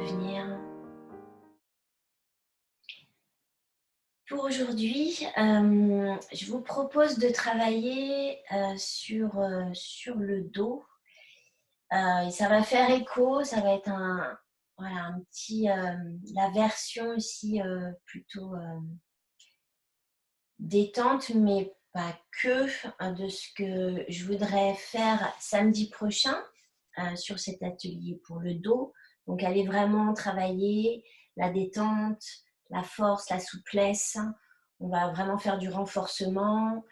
revenir. Pour aujourd'hui, je vous propose de travailler sur le dos. Et ça va faire écho, ça va être un petit, la version aussi plutôt détente, mais pas que, de ce que je voudrais faire samedi prochain sur cet atelier pour le dos. Donc, aller vraiment travailler la détente, la force, la souplesse. On va vraiment faire du renforcement.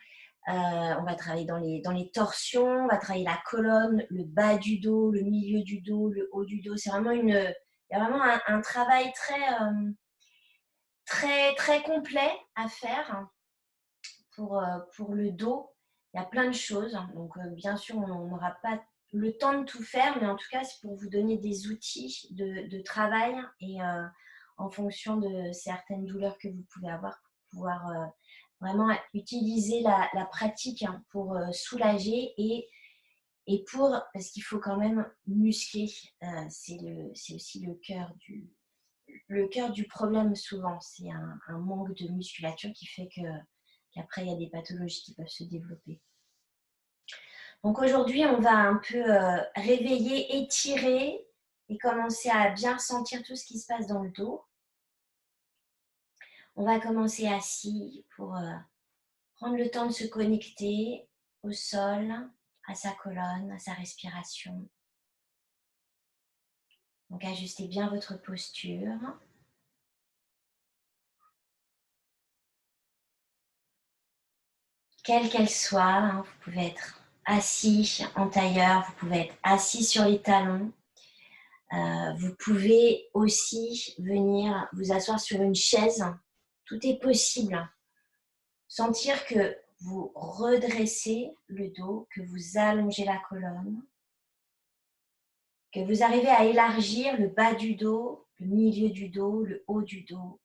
On va travailler dans les torsions, on va travailler la colonne, le bas du dos, le milieu du dos, le haut du dos. C'est vraiment il y a vraiment un travail très complet à faire pour le dos. Il y a plein de choses. Donc, bien sûr, on n'aura pas le temps de tout faire, mais en tout cas, c'est pour vous donner des outils de travail et en fonction de certaines douleurs que vous pouvez avoir, pour pouvoir vraiment utiliser la pratique pour soulager et parce qu'il faut quand même muscler. C'est aussi le cœur du problème souvent. C'est un manque de musculature qui fait qu'après, il y a des pathologies qui peuvent se développer. Donc aujourd'hui, on va un peu réveiller, étirer et commencer à bien ressentir tout ce qui se passe dans le dos. On va commencer assis pour prendre le temps de se connecter au sol, à sa colonne, à sa respiration. Donc ajustez bien votre posture. Quelle qu'elle soit, vous pouvez être assis en tailleur, vous pouvez être assis sur les talons. Vous pouvez aussi venir vous asseoir sur une chaise. Tout est possible. Sentir que vous redressez le dos, que vous allongez la colonne, que vous arrivez à élargir le bas du dos, le milieu du dos, le haut du dos.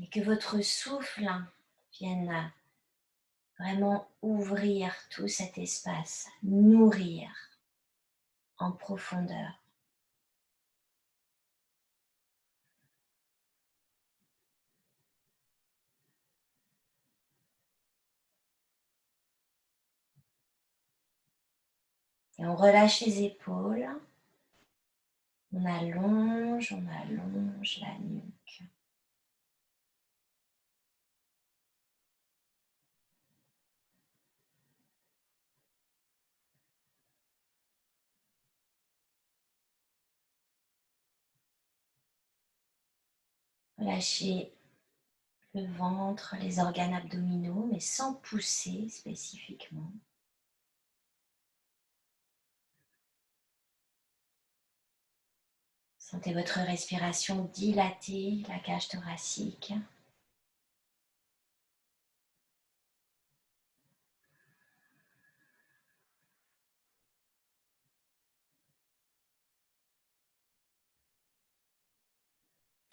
Et que votre souffle vienne vraiment ouvrir tout cet espace, nourrir en profondeur. Et on relâche les épaules, on allonge la nuque. Relâchez le ventre, les organes abdominaux, mais sans pousser spécifiquement. Sentez votre respiration dilater, la cage thoracique.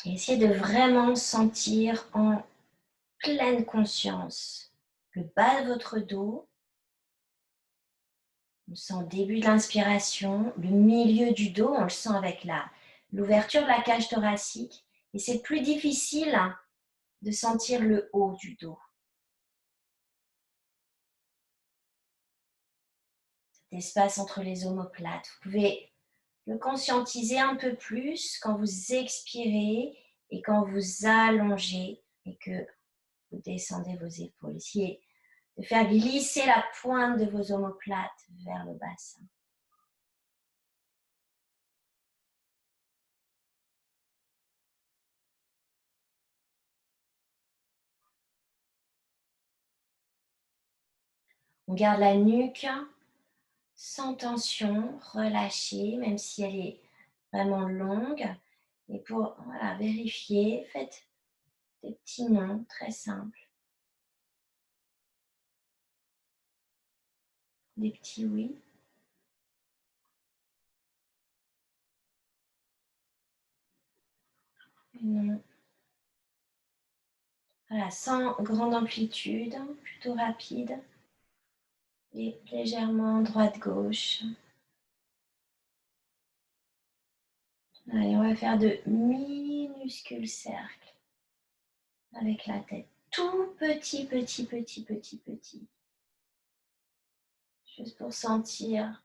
Et essayez de vraiment sentir en pleine conscience le bas de votre dos. On sent le début de l'inspiration, le milieu du dos, on le sent avec l'ouverture de la cage thoracique. Et c'est plus difficile de sentir le haut du dos. Cet espace entre les omoplates. Vous pouvez le conscientiser un peu plus quand vous expirez et quand vous allongez et que vous descendez vos épaules. Essayez de faire glisser la pointe de vos omoplates vers le bassin. On garde la nuque sans tension, relâchée, même si elle est vraiment longue. Et pour vérifier, faites des petits noms très simples. Des petits oui. Non. Voilà, sans grande amplitude, plutôt rapide. Et légèrement droite-gauche. Allez, on va faire de minuscules cercles avec la tête. Tout petit, petit, petit, petit, petit. Juste pour sentir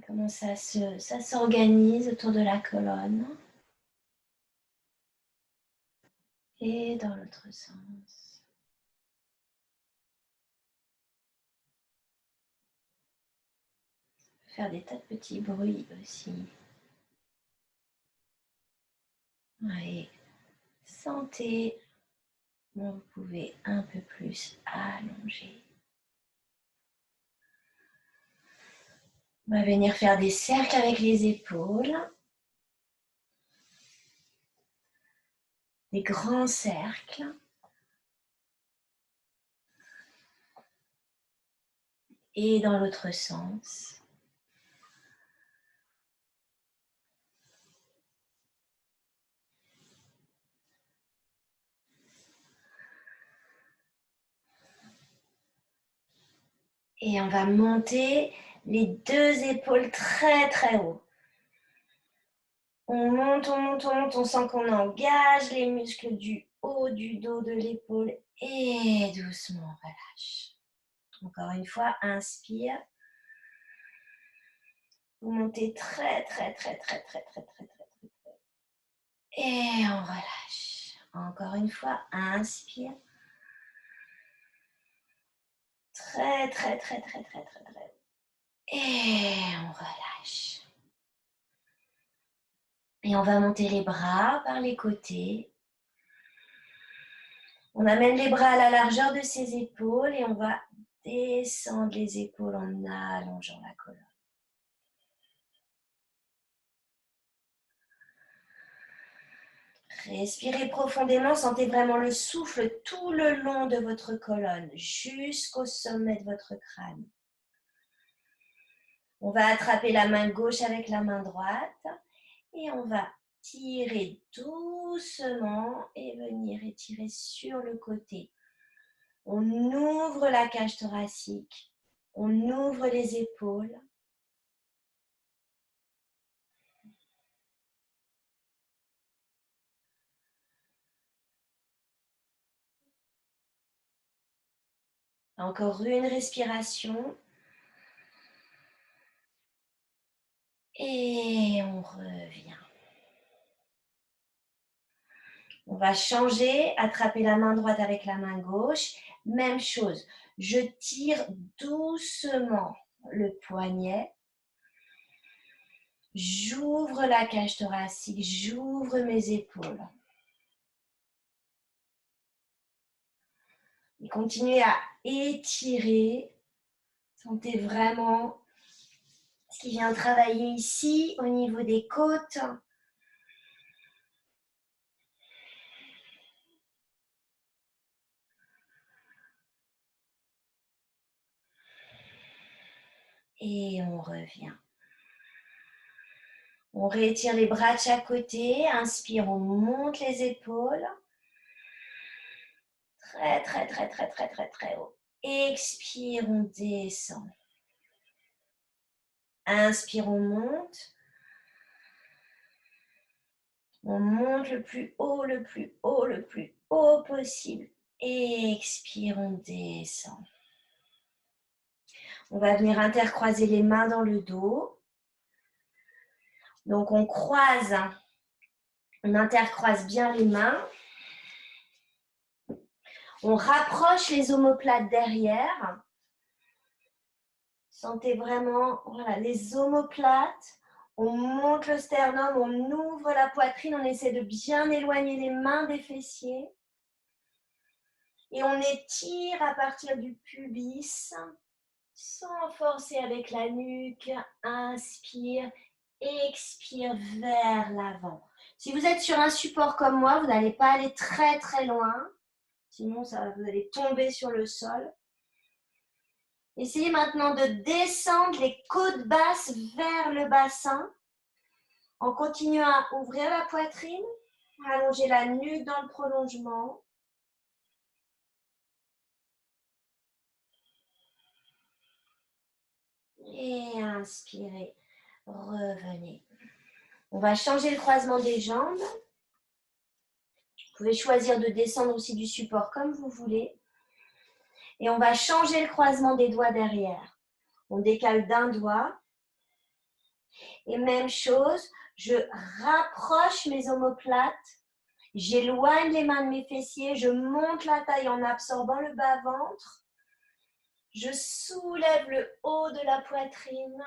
comment ça s'organise autour de la colonne. Et dans l'autre sens. Faire des tas de petits bruits aussi. Ouais. Sentez, vous pouvez un peu plus allonger. On va venir faire des cercles avec les épaules. Des grands cercles. Et dans l'autre sens. Et on va monter les deux épaules très très haut. On monte, on monte, on monte, on sent qu'on engage les muscles du haut du dos de l'épaule et doucement on relâche. Encore une fois, inspire. Vous montez très très très très très très très très très. Et on relâche. Encore une fois, inspire. Très très très très très très très. Et on relâche. Et on va monter les bras par les côtés. On amène les bras à la largeur de ses épaules et on va descendre les épaules en allongeant la colonne. Respirez profondément, sentez vraiment le souffle tout le long de votre colonne, jusqu'au sommet de votre crâne. On va attraper la main gauche avec la main droite et on va tirer doucement et venir étirer sur le côté. On ouvre la cage thoracique, on ouvre les épaules. Encore une respiration. Et on revient. On va changer, attraper la main droite avec la main gauche. Même chose, je tire doucement le poignet. J'ouvre la cage thoracique, j'ouvre mes épaules. Et continuez à étirer. Sentez vraiment ce qui vient travailler ici au niveau des côtes. Et on revient. On réétire les bras de chaque côté. Inspire, on monte les épaules. Très, très, très, très, très, très, très haut. Expire, on descend. Inspire, on monte. On monte le plus haut, le plus haut, le plus haut possible. Expire, on descend. On va venir intercroiser les mains dans le dos. Donc, on croise, on intercroise bien les mains. On rapproche les omoplates derrière. Sentez vraiment voilà, les omoplates. On monte le sternum, on ouvre la poitrine, on essaie de bien éloigner les mains des fessiers. Et on étire à partir du pubis, sans forcer avec la nuque. Inspire, expire vers l'avant. Si vous êtes sur un support comme moi, vous n'allez pas aller très très loin. Sinon, vous allez tomber sur le sol. Essayez maintenant de descendre les côtes basses vers le bassin en continuant à ouvrir la poitrine, allonger la nuque dans le prolongement. Et inspirez, revenez. On va changer le croisement des jambes. Vous pouvez choisir de descendre aussi du support comme vous voulez. Et on va changer le croisement des doigts derrière. On décale d'un doigt. Et même chose, je rapproche mes omoplates. J'éloigne les mains de mes fessiers. Je monte la taille en absorbant le bas-ventre. Je soulève le haut de la poitrine.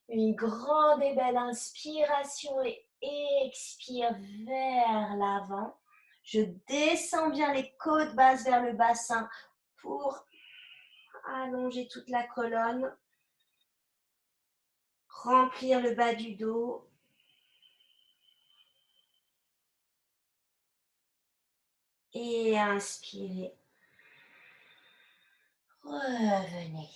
Une grande et belle inspiration et expire vers l'avant. Je descends bien les côtes basses vers le bassin pour allonger toute la colonne. Remplir le bas du dos. Et inspirez. Revenez.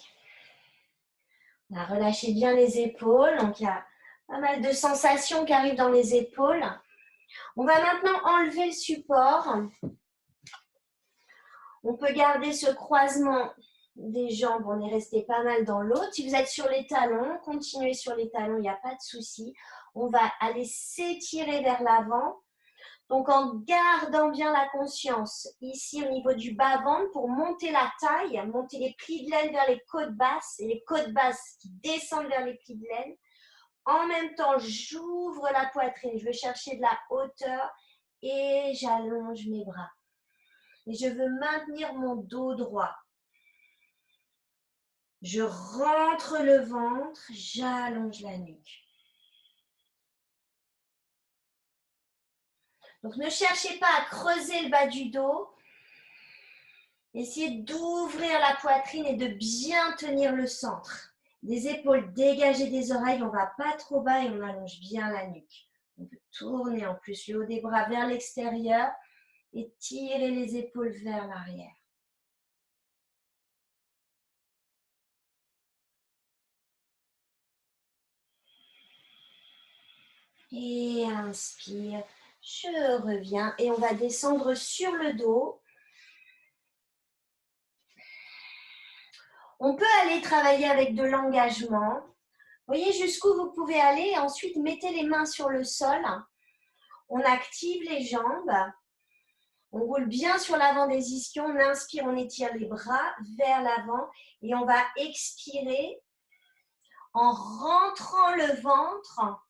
Relâchez bien les épaules. Donc, il y a pas mal de sensations qui arrivent dans les épaules. On va maintenant enlever le support. On peut garder ce croisement des jambes. On est resté pas mal dans l'autre. Si vous êtes sur les talons, continuez sur les talons, il n'y a pas de souci. On va aller s'étirer vers l'avant. Donc, en gardant bien la conscience ici au niveau du bas-ventre pour monter la taille, monter les plis de laine vers les côtes basses et les côtes basses qui descendent vers les plis de laine. En même temps, j'ouvre la poitrine, je veux chercher de la hauteur et j'allonge mes bras. Et je veux maintenir mon dos droit. Je rentre le ventre, j'allonge la nuque. Donc, ne cherchez pas à creuser le bas du dos. Essayez d'ouvrir la poitrine et de bien tenir le centre. Des épaules dégagées des oreilles, on ne va pas trop bas et on allonge bien la nuque. On peut tourner en plus le haut des bras vers l'extérieur et tirer les épaules vers l'arrière. Et inspire, je reviens et on va descendre sur le dos. On peut aller travailler avec de l'engagement. Voyez jusqu'où vous pouvez aller et ensuite mettez les mains sur le sol. On active les jambes. On roule bien sur l'avant des ischions. On inspire, on étire les bras vers l'avant et on va expirer en rentrant le ventre.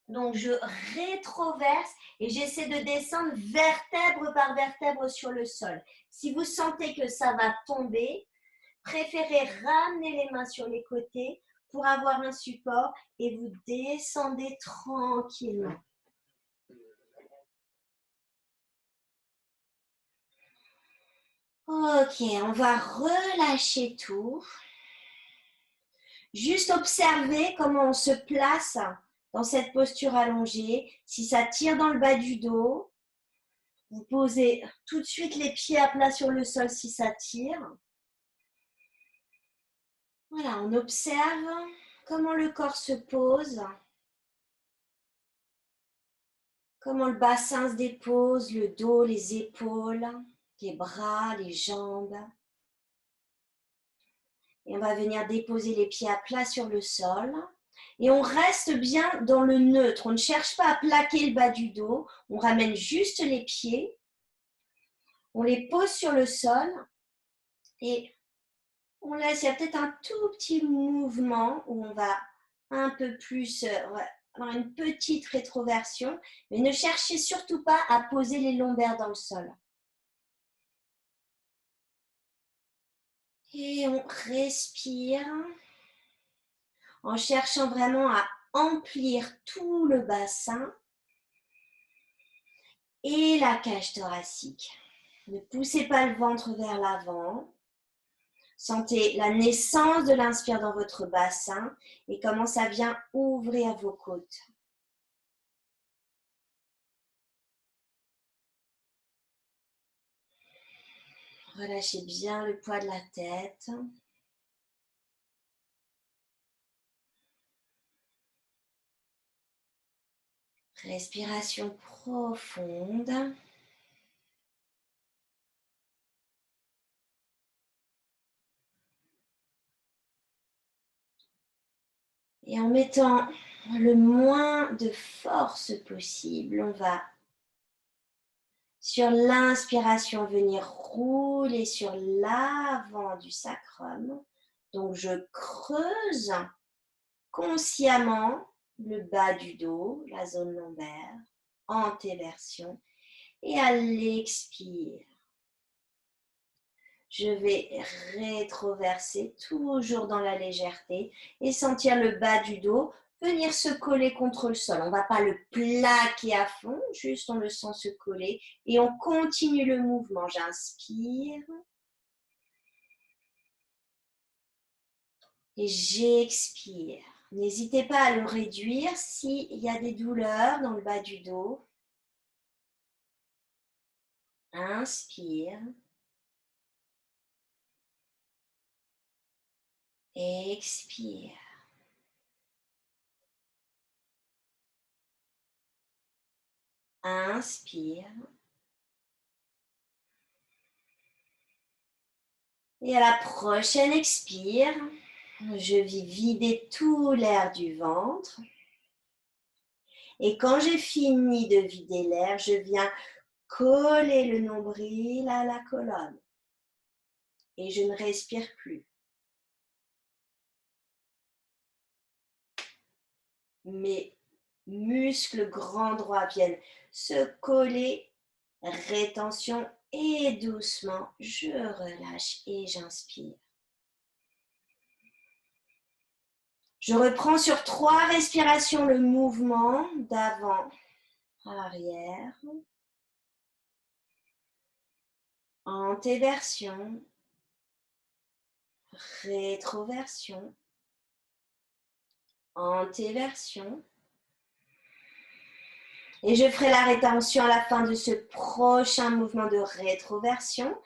Donc, je rétroverse et j'essaie de descendre vertèbre par vertèbre sur le sol. Si vous sentez que ça va tomber, préférez ramener les mains sur les côtés pour avoir un support et vous descendez tranquillement. Ok, on va relâcher tout. Juste observer comment on se place dans cette posture allongée. Si ça tire dans le bas du dos, vous posez tout de suite les pieds à plat sur le sol si ça tire. Voilà, on observe comment le corps se pose, comment le bassin se dépose, le dos, les épaules, les bras, les jambes. Et on va venir déposer les pieds à plat sur le sol. Et on reste bien dans le neutre. On ne cherche pas à plaquer le bas du dos. On ramène juste les pieds. On les pose sur le sol. Et on laisse, il y a peut-être un tout petit mouvement où on va un peu plus avoir une petite rétroversion. Mais ne cherchez surtout pas à poser les lombaires dans le sol. Et on respire en cherchant vraiment à emplir tout le bassin et la cage thoracique. Ne poussez pas le ventre vers l'avant. Sentez la naissance de l'inspire dans votre bassin et comment ça vient ouvrir vos côtes. Relâchez bien le poids de la tête. Respiration profonde. Et en mettant le moins de force possible, on va, sur l'inspiration, venir rouler sur l'avant du sacrum. Donc, je creuse consciemment le bas du dos, la zone lombaire, antéversion. Et à l'expire, je vais rétroverser toujours dans la légèreté et sentir le bas du dos venir se coller contre le sol. On ne va pas le plaquer à fond, juste on le sent se coller et on continue le mouvement. J'inspire et j'expire. N'hésitez pas à le réduire s'il y a des douleurs dans le bas du dos. Inspire. Expire. Inspire. Et à la prochaine expire, je vais vider tout l'air du ventre. Et quand j'ai fini de vider l'air, je viens coller le nombril à la colonne. Et je ne respire plus. Mes muscles grands droits viennent se coller, rétention et doucement, je relâche et j'inspire. Je reprends sur 3 respirations le mouvement d'avant, arrière, antéversion, rétroversion, antéversion. Et je ferai la rétention à la fin de ce prochain mouvement de rétroversion.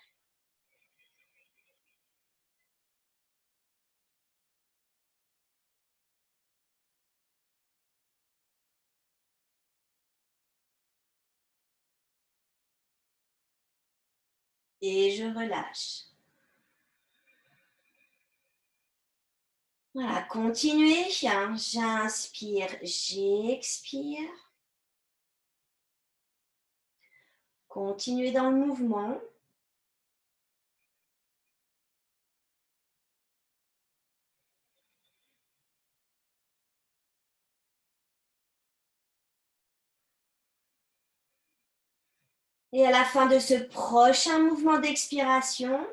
Et je relâche. Voilà, continuez. J'inspire, j'expire. Continuez dans le mouvement. Et à la fin de ce prochain mouvement d'expiration,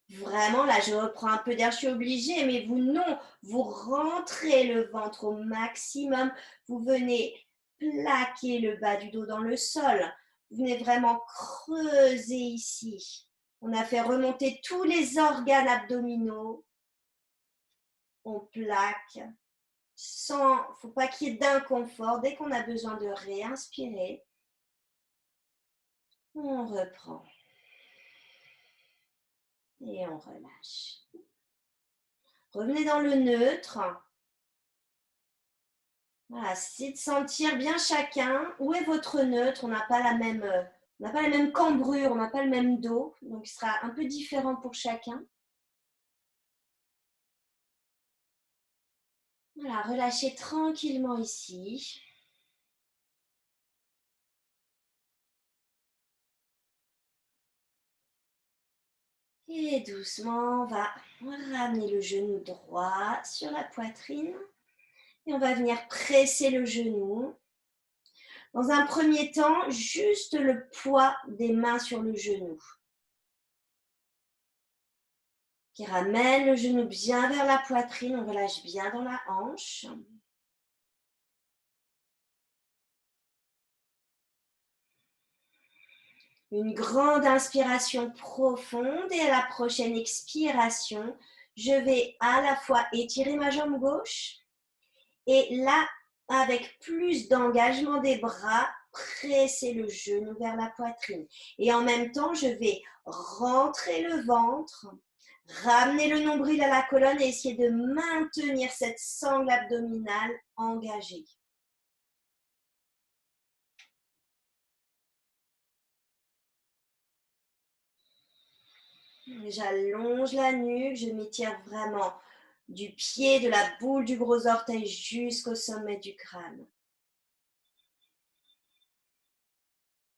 vraiment, là, je reprends un peu d'air, je suis obligée, mais vous, non. Vous rentrez le ventre au maximum. Vous venez plaquer le bas du dos dans le sol. Vous venez vraiment creuser ici. On a fait remonter tous les organes abdominaux. On plaque. Sans, il ne faut pas qu'il y ait d'inconfort. Dès qu'on a besoin de réinspirer, on reprend. Et on relâche. Revenez dans le neutre. Voilà, essayez de sentir bien chacun. Où est votre neutre? On n'a pas la même cambrure, on n'a pas le même dos. Donc, il sera un peu différent pour chacun. Voilà, relâchez tranquillement ici. Et doucement, on va ramener le genou droit sur la poitrine. Et on va venir presser le genou. Dans un premier temps, juste le poids des mains sur le genou. Qui ramène le genou bien vers la poitrine, on relâche bien dans la hanche. Une grande inspiration profonde et à la prochaine expiration, je vais à la fois étirer ma jambe gauche et là, avec plus d'engagement des bras, presser le genou vers la poitrine. Et en même temps, je vais rentrer le ventre, ramener le nombril à la colonne et essayer de maintenir cette sangle abdominale engagée. J'allonge la nuque, je m'étire vraiment du pied de la boule du gros orteil jusqu'au sommet du crâne.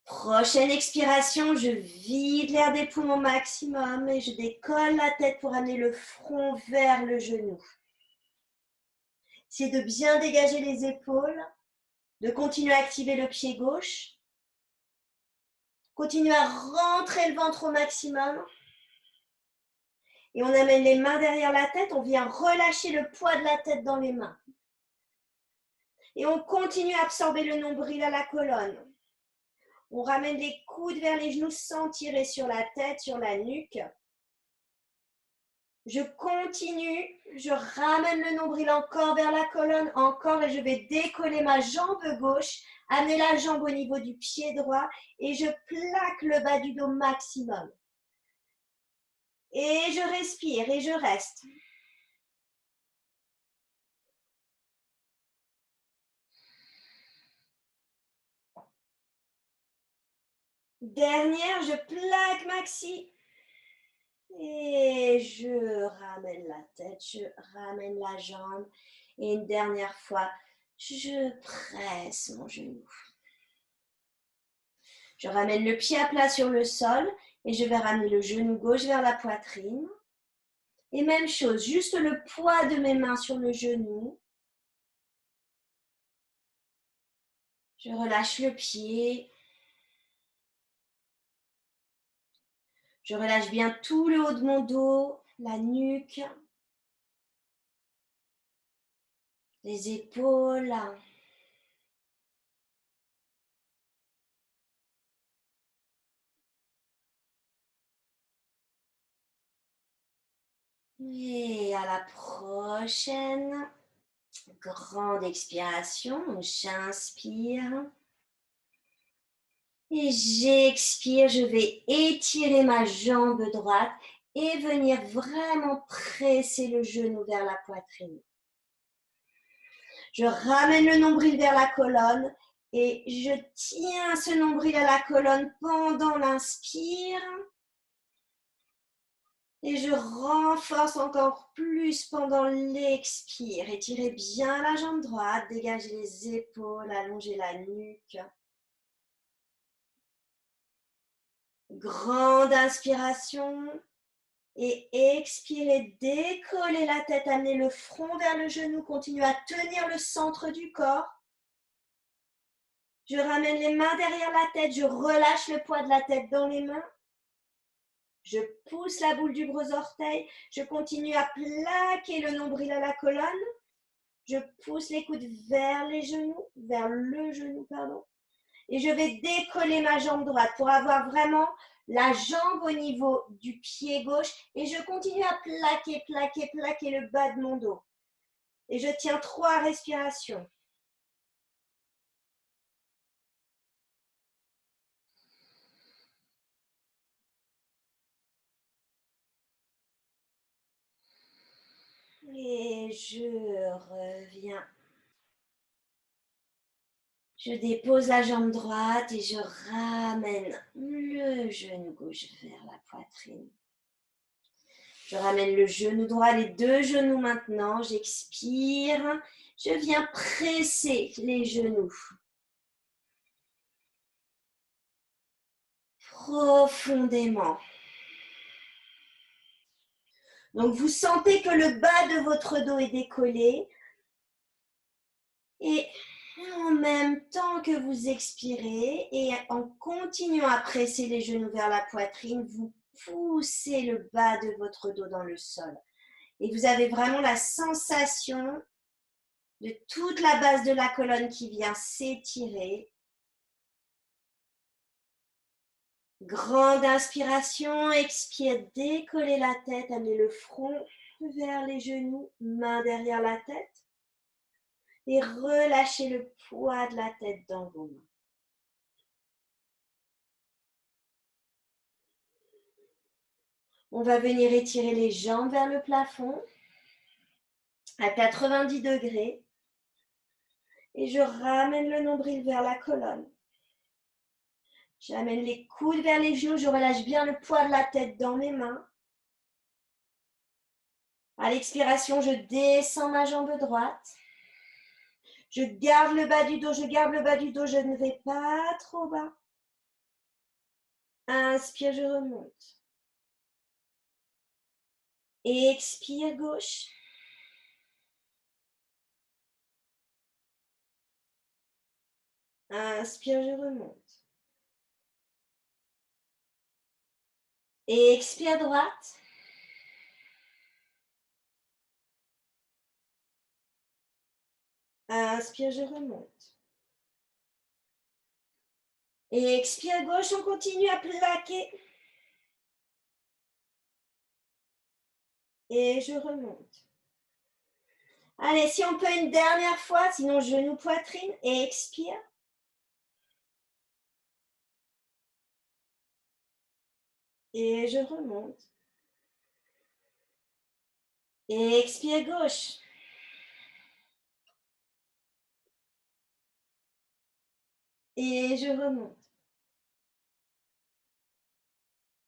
Prochaine expiration, je vide l'air des poumons au maximum et je décolle la tête pour amener le front vers le genou. C'est de bien dégager les épaules, de continuer à activer le pied gauche. Continuez à rentrer le ventre au maximum. Et on amène les mains derrière la tête, on vient relâcher le poids de la tête dans les mains. Et on continue à absorber le nombril à la colonne. On ramène les coudes vers les genoux sans tirer sur la tête, sur la nuque. Je continue, je ramène le nombril encore vers la colonne, encore, et je vais décoller ma jambe gauche, amener la jambe au niveau du pied droit et je plaque le bas du dos maximum. Et je respire et je reste. Dernière, je plaque maxi. Et je ramène la tête, je ramène la jambe. Et une dernière fois, je presse mon genou. Je ramène le pied à plat sur le sol et je vais ramener le genou gauche vers la poitrine. Et même chose, juste le poids de mes mains sur le genou. Je relâche le pied. Je relâche bien tout le haut de mon dos, la nuque, les épaules. Et à la prochaine grande expiration, j'inspire. Et j'expire, je vais étirer ma jambe droite et venir vraiment presser le genou vers la poitrine. Je ramène le nombril vers la colonne et je tiens ce nombril à la colonne pendant l'inspire. Et je renforce encore plus pendant l'expire. Étirez bien la jambe droite, dégagez les épaules, allongez la nuque. Grande inspiration. Et expirez, décollez la tête, amenez le front vers le genou, continuez à tenir le centre du corps. Je ramène les mains derrière la tête, je relâche le poids de la tête dans les mains. Je pousse la boule du gros orteil, je continue à plaquer le nombril à la colonne. Je pousse les coudes vers les genoux, vers le genou, pardon. Et je vais décoller ma jambe droite pour avoir vraiment la jambe au niveau du pied gauche. Et je continue à plaquer, plaquer, plaquer le bas de mon dos. Et je tiens 3 respirations. Et je reviens. Je dépose la jambe droite et je ramène le genou gauche vers la poitrine. Je ramène le genou droit, les 2 genoux maintenant. J'expire. Je viens presser les genoux. Profondément. Donc, vous sentez que le bas de votre dos est décollé. Et en même temps que vous expirez et en continuant à presser les genoux vers la poitrine, vous poussez le bas de votre dos dans le sol. Et vous avez vraiment la sensation de toute la base de la colonne qui vient s'étirer. Grande inspiration, expire, décollez la tête, amenez le front vers les genoux, main derrière la tête. Et relâchez le poids de la tête dans vos mains. On va venir étirer les jambes vers le plafond à 90 degrés. Et je ramène le nombril vers la colonne. J'amène les coudes vers les genoux, je relâche bien le poids de la tête dans mes mains. À l'expiration, je descends ma jambe droite. Je garde le bas du dos, je garde le bas du dos, je ne vais pas trop bas. Inspire, je remonte. Expire, gauche. Inspire, je remonte. Expire, droite. Inspire, je remonte. Expire, gauche, on continue à plaquer. Et je remonte. Allez, si on peut une dernière fois, sinon genou, poitrine. Et expire. Et je remonte. Et expire, gauche. Et je remonte.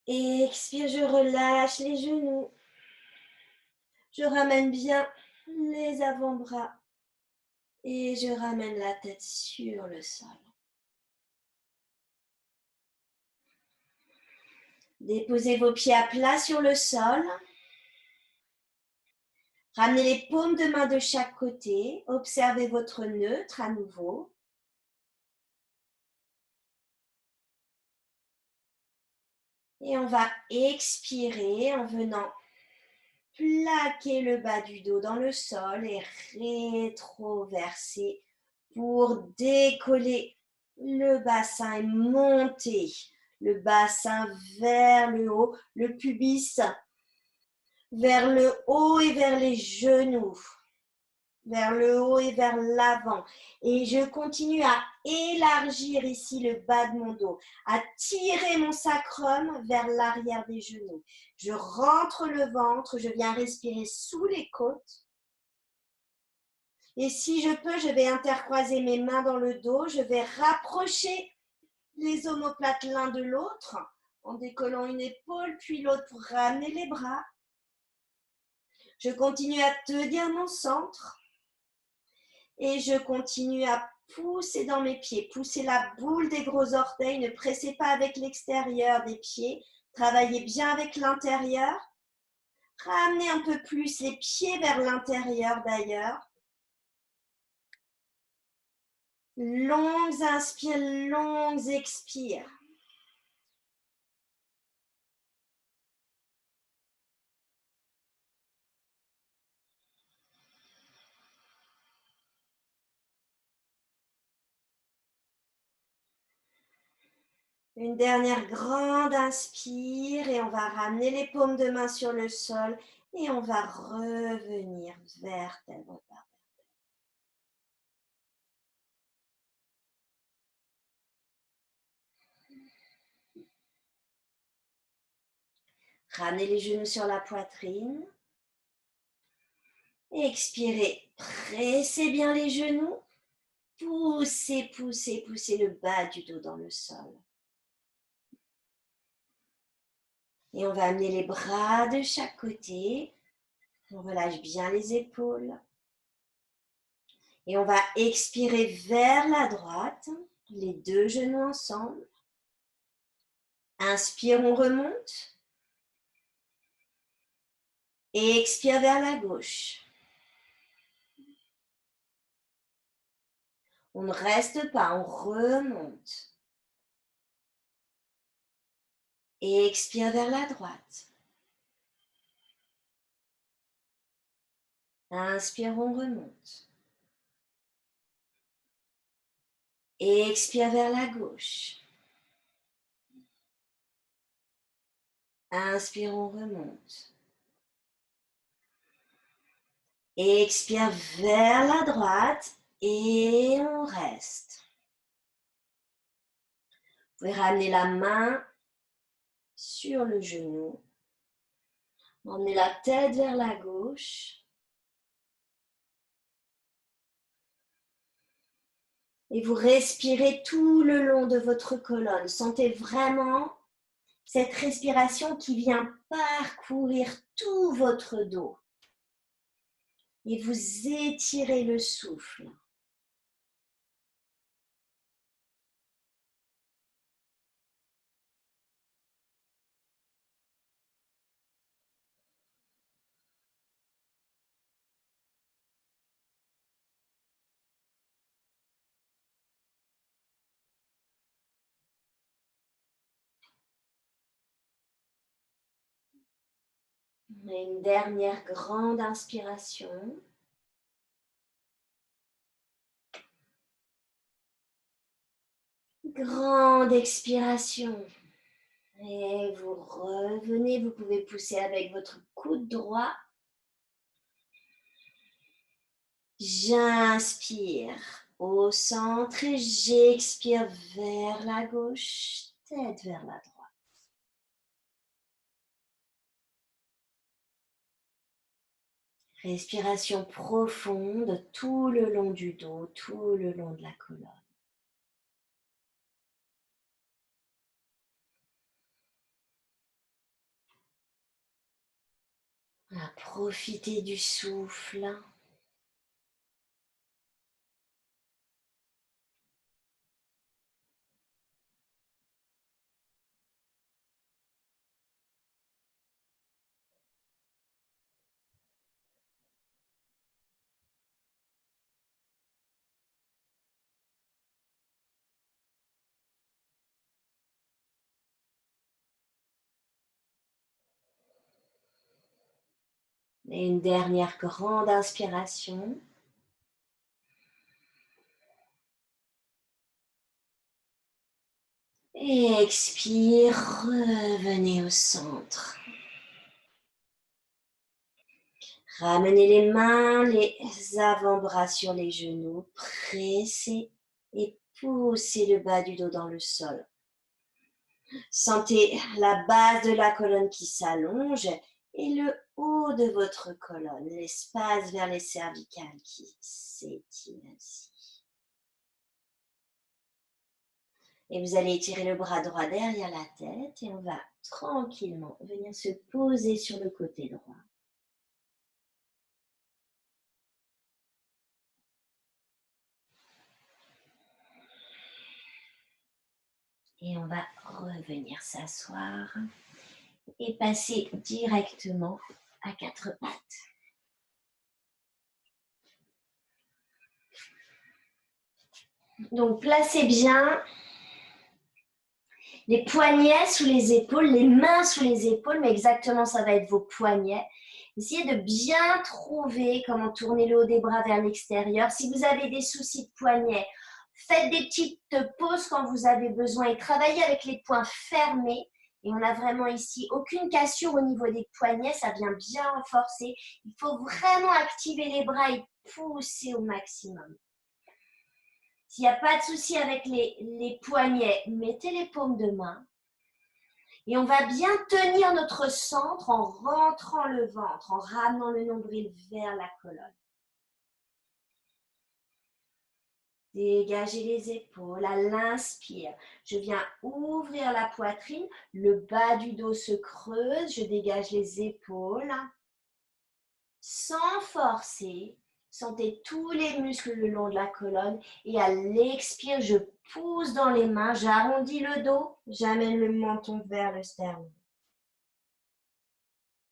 Et expire, je relâche les genoux. Je ramène bien les avant-bras. Et je ramène la tête sur le sol. Déposez vos pieds à plat sur le sol. Ramenez les paumes de main de chaque côté. Observez votre neutre à nouveau. Et on va expirer en venant plaquer le bas du dos dans le sol et rétroverser pour décoller le bassin et monter le bassin vers le haut, le pubis vers le haut et vers les genoux, vers le haut et vers l'avant. Et je continue à élargir ici le bas de mon dos, à tirer mon sacrum vers l'arrière des genoux. Je rentre le ventre, je viens respirer sous les côtes. Et si je peux, je vais intercroiser mes mains dans le dos, je vais rapprocher les omoplates l'un de l'autre en décollant une épaule puis l'autre pour ramener les bras. Je continue à tenir mon centre et je continue à pousser dans mes pieds. Poussez la boule des gros orteils, ne pressez pas avec l'extérieur des pieds. Travaillez bien avec l'intérieur. Ramenez un peu plus les pieds vers l'intérieur d'ailleurs. Longues inspires, longues expires. Une dernière grande inspire et on va ramener les paumes de main sur le sol et on va revenir vertèbre par. Ramenez les genoux sur la poitrine. Expirez, pressez bien les genoux. Poussez, poussez, poussez le bas du dos dans le sol. Et on va amener les bras de chaque côté. On relâche bien les épaules. Et on va expirer vers la droite, les deux genoux ensemble. Inspire, on remonte. Et expire vers la gauche. On ne reste pas, on remonte. Et expire vers la droite. Inspire, on remonte. Et expire vers la gauche. Inspire, on remonte. Et expire vers la droite et on reste. Vous pouvez ramener la main sur le genou. Emmenez la tête vers la gauche. Et vous respirez tout le long de votre colonne. Sentez vraiment cette respiration qui vient parcourir tout votre dos. Et vous étirez le souffle. Et une dernière grande inspiration. Grande expiration. Et vous revenez, vous pouvez pousser avec votre coude droit. J'inspire au centre et j'expire vers la gauche, tête vers la droite. Respiration profonde tout le long du dos, tout le long de la colonne. Profitez du souffle. Et une dernière grande inspiration. Et expire, revenez au centre. Ramenez les mains, les avant-bras sur les genoux, pressez et poussez le bas du dos dans le sol. Sentez la base de la colonne qui s'allonge et le haut de votre colonne, l'espace vers les cervicales qui s'étire ainsi. Et vous allez étirer le bras droit derrière la tête et on va tranquillement venir se poser sur le côté droit. Et on va revenir s'asseoir et passer directement à quatre pattes. Donc placez bien les poignets sous les épaules, les mains sous les épaules, mais exactement ça va être vos poignets. Essayez de bien trouver comment tourner le haut des bras vers l'extérieur. Si vous avez des soucis de poignets, faites des petites pauses quand vous avez besoin et travaillez avec les poings fermés. Et on n'a vraiment ici aucune cassure au niveau des poignets, ça vient bien renforcer. Il faut vraiment activer les bras et pousser au maximum. S'il n'y a pas de souci avec les poignets, mettez les paumes de main. Et on va bien tenir notre centre en rentrant le ventre, en ramenant le nombril vers la colonne. Dégagez les épaules à l'inspire. Je viens ouvrir la poitrine, le bas du dos se creuse, je dégage les épaules. Sans forcer, sentez tous les muscles le long de la colonne et à l'expire, je pousse dans les mains, j'arrondis le dos, j'amène le menton vers le sternum.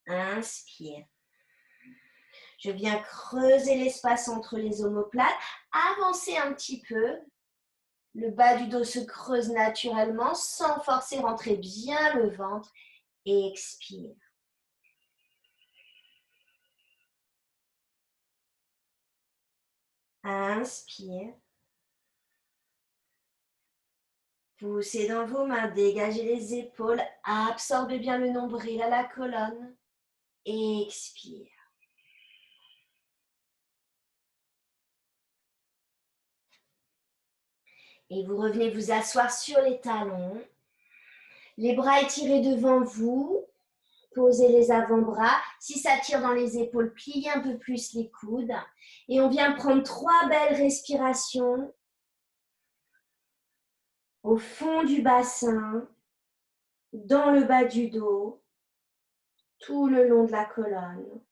Inspire. Je viens creuser l'espace entre les omoplates, avancer un petit peu. Le bas du dos se creuse naturellement, sans forcer, rentrez bien le ventre et expire. Inspire. Poussez dans vos mains, dégagez les épaules, absorbez bien le nombril à la colonne. Expire. Et vous revenez vous asseoir sur les talons. Les bras étirés devant vous. Posez les avant-bras. Si ça tire dans les épaules, pliez un peu plus les coudes. Et on vient prendre 3 belles respirations au fond du bassin, dans le bas du dos, tout le long de la colonne.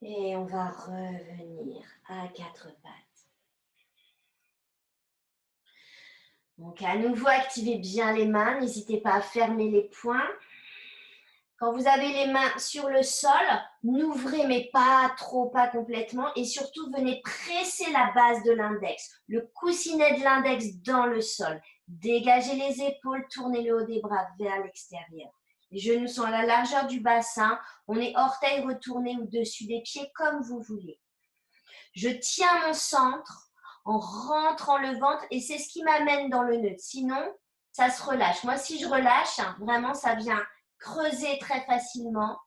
Et on va revenir à quatre pattes. Donc à nouveau, activez bien les mains. N'hésitez pas à fermer les poings. Quand vous avez les mains sur le sol, n'ouvrez mais pas trop, pas complètement. Et surtout, venez presser la base de l'index, le coussinet de l'index dans le sol. Dégagez les épaules, tournez le haut des bras vers l'extérieur. Les genoux sont à la largeur du bassin. On est orteils retournés au-dessus des pieds comme vous voulez. Je tiens mon centre en rentrant le ventre et c'est ce qui m'amène dans le neutre. Sinon, ça se relâche. Moi, si je relâche, vraiment, ça vient creuser très facilement.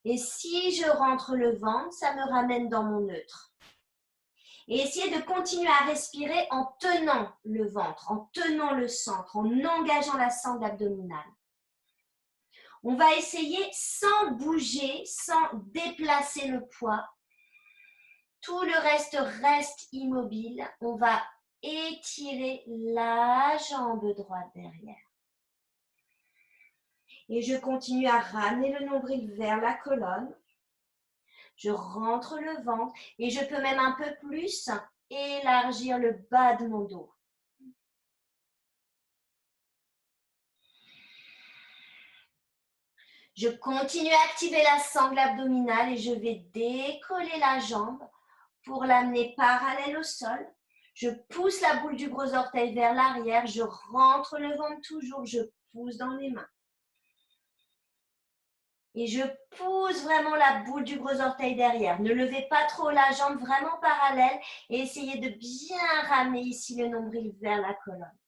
Et si je rentre le ventre, ça me ramène dans mon neutre. Et essayez de continuer à respirer en tenant le ventre, en tenant le centre, en engageant la sangle abdominale. On va essayer sans bouger, sans déplacer le poids. Tout le reste immobile. On va étirer la jambe droite derrière. Et je continue à ramener le nombril vers la colonne. Je rentre le ventre et je peux même un peu plus élargir le bas de mon dos. Je continue à activer la sangle abdominale et je vais décoller la jambe pour l'amener parallèle au sol. Je pousse la boule du gros orteil vers l'arrière, je rentre le ventre toujours, je pousse dans les mains. Et je pousse vraiment la boule du gros orteil derrière. Ne levez pas trop la jambe, vraiment parallèle. Et essayez de bien ramener ici le nombril vers la colonne.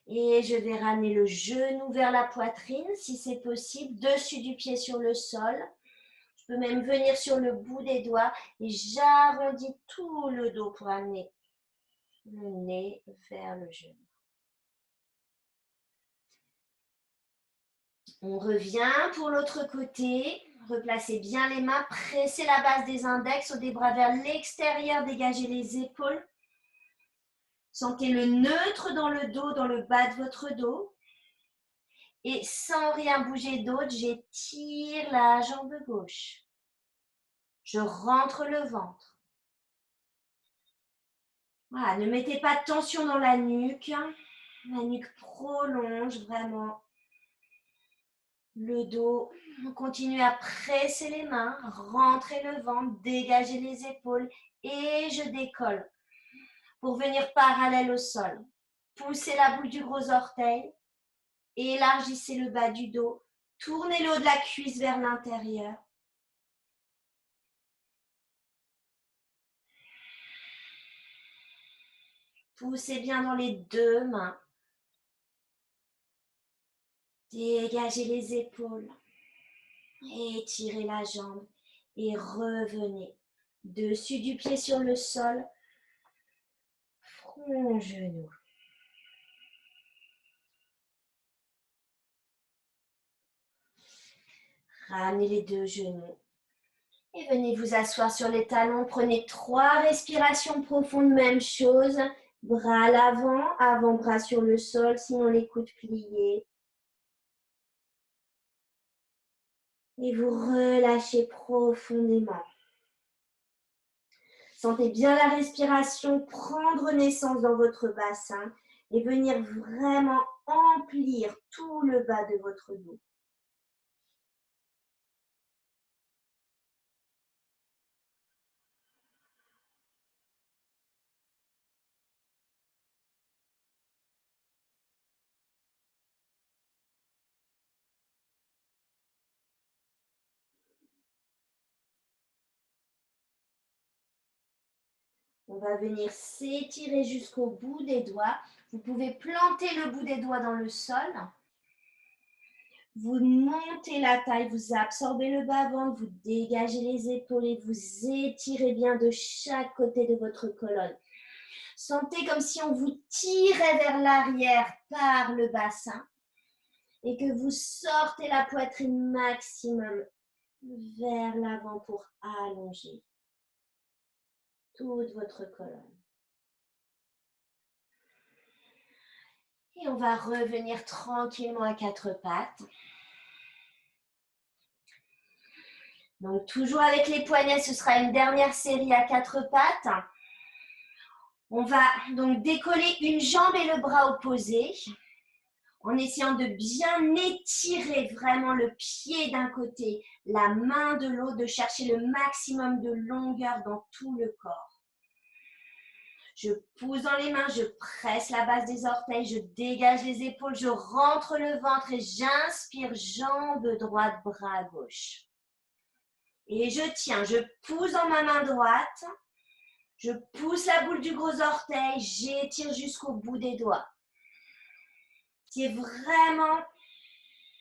Et je vais ramener le genou vers la poitrine, si c'est possible, dessus du pied sur le sol. Je peux même venir sur le bout des doigts et j'arrondis tout le dos pour amener le nez vers le genou. On revient pour l'autre côté. Replacez bien les mains, pressez la base des index ou des bras vers l'extérieur, dégagez les épaules. Sentez le neutre dans le dos, dans le bas de votre dos. Et sans rien bouger d'autre, j'étire la jambe gauche. Je rentre le ventre. Voilà, ne mettez pas de tension dans la nuque. La nuque prolonge vraiment le dos. On continue à presser les mains, rentrer le ventre, dégager les épaules et je décolle pour venir parallèle au sol. Poussez la boule du gros orteil, élargissez le bas du dos, tournez le haut de la cuisse vers l'intérieur. Poussez bien dans les deux mains. Dégagez les épaules. Étirez la jambe et revenez. Dessus du pied sur le sol. Front, genou. Ramenez les deux genoux. Et venez vous asseoir sur les talons. Prenez 3 respirations profondes, même chose. Bras à l'avant, avant-bras sur le sol, sinon les coudes pliés. Et vous relâchez profondément. Sentez bien la respiration prendre naissance dans votre bassin et venir vraiment emplir tout le bas de votre dos. On va venir s'étirer jusqu'au bout des doigts. Vous pouvez planter le bout des doigts dans le sol. Vous montez la taille, vous absorbez le bas-ventre, vous dégagez les épaules et vous étirez bien de chaque côté de votre colonne. Sentez comme si on vous tirait vers l'arrière par le bassin et que vous sortez la poitrine maximum vers l'avant pour allonger toute votre colonne. Et on va revenir tranquillement à quatre pattes. Donc, toujours avec les poignets, ce sera une dernière série à quatre pattes. On va donc décoller une jambe et le bras opposés en essayant de bien étirer vraiment le pied d'un côté, la main de l'autre, de chercher le maximum de longueur dans tout le corps. Je pousse dans les mains, je presse la base des orteils, je dégage les épaules, je rentre le ventre et j'inspire, jambe droite, bras gauche. Et je tiens, je pousse dans ma main droite, je pousse la boule du gros orteil, j'étire jusqu'au bout des doigts. C'est vraiment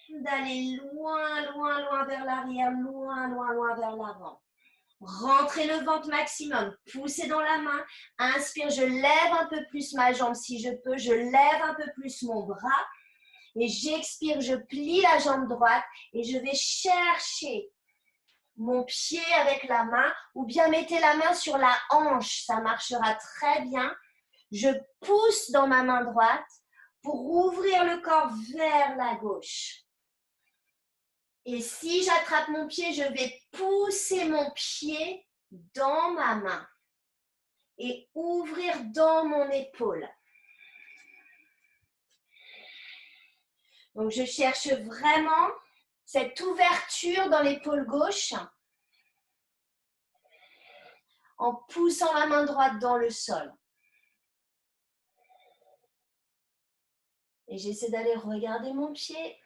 d'aller loin, loin, loin vers l'arrière, loin, loin, loin vers l'avant. Rentrez le ventre maximum, poussez dans la main, inspire, je lève un peu plus ma jambe si je peux, je lève un peu plus mon bras et j'expire, je plie la jambe droite et je vais chercher mon pied avec la main ou bien mettez la main sur la hanche, ça marchera très bien. Je pousse dans ma main droite pour ouvrir le corps vers la gauche. Et si j'attrape mon pied, je vais pousser mon pied dans ma main et ouvrir dans mon épaule. Donc, je cherche vraiment cette ouverture dans l'épaule gauche en poussant la main droite dans le sol. Et j'essaie d'aller regarder mon pied.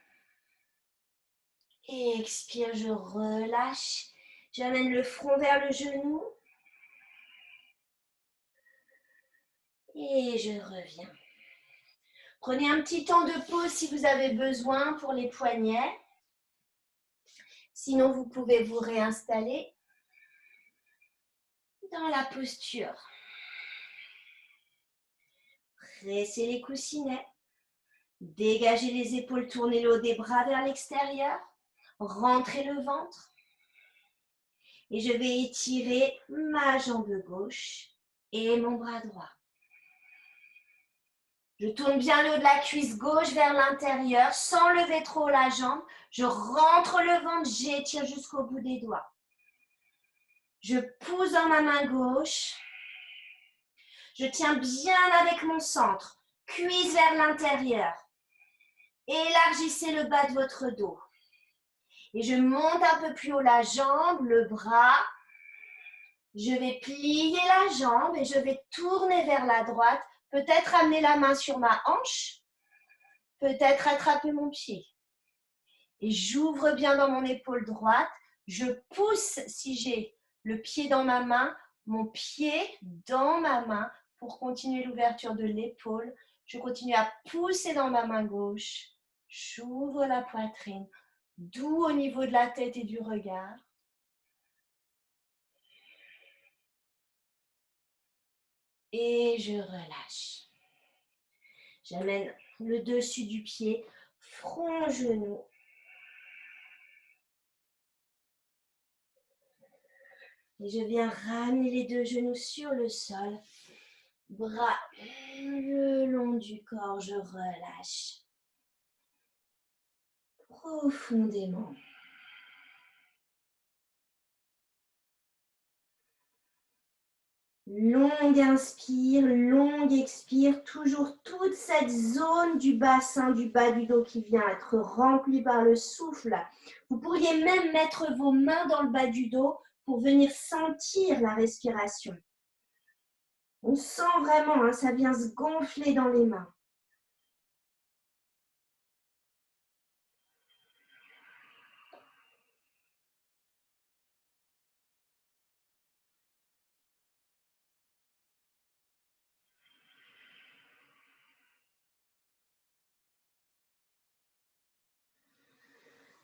Et expire, je relâche. J'amène le front vers le genou. Et je reviens. Prenez un petit temps de pause si vous avez besoin pour les poignets. Sinon, vous pouvez vous réinstaller dans la posture. Pressez les coussinets. Dégagez les épaules, tournez le haut des bras vers l'extérieur. Rentrez le ventre. Et je vais étirer ma jambe gauche et mon bras droit. Je tourne bien le haut de la cuisse gauche vers l'intérieur sans lever trop la jambe. Je rentre le ventre, j'étire jusqu'au bout des doigts. Je pousse dans ma main gauche. Je tiens bien avec mon centre, cuisse vers l'intérieur. Élargissez le bas de votre dos. Et je monte un peu plus haut la jambe, le bras. Je vais plier la jambe et je vais tourner vers la droite. Peut-être amener la main sur ma hanche. Peut-être attraper mon pied. Et j'ouvre bien dans mon épaule droite. Je pousse, si j'ai le pied dans ma main, mon pied dans ma main pour continuer l'ouverture de l'épaule. Je continue à pousser dans ma main gauche. J'ouvre la poitrine, doux au niveau de la tête et du regard. Et je relâche. J'amène le dessus du pied, front, genou. Et je viens ramener les deux genoux sur le sol. Bras le long du corps, je relâche profondément. Longue inspire, longue expire, toujours toute cette zone du bassin, du bas du dos qui vient être remplie par le souffle. Vous pourriez même mettre vos mains dans le bas du dos pour venir sentir la respiration. On sent vraiment, hein, ça vient se gonfler dans les mains.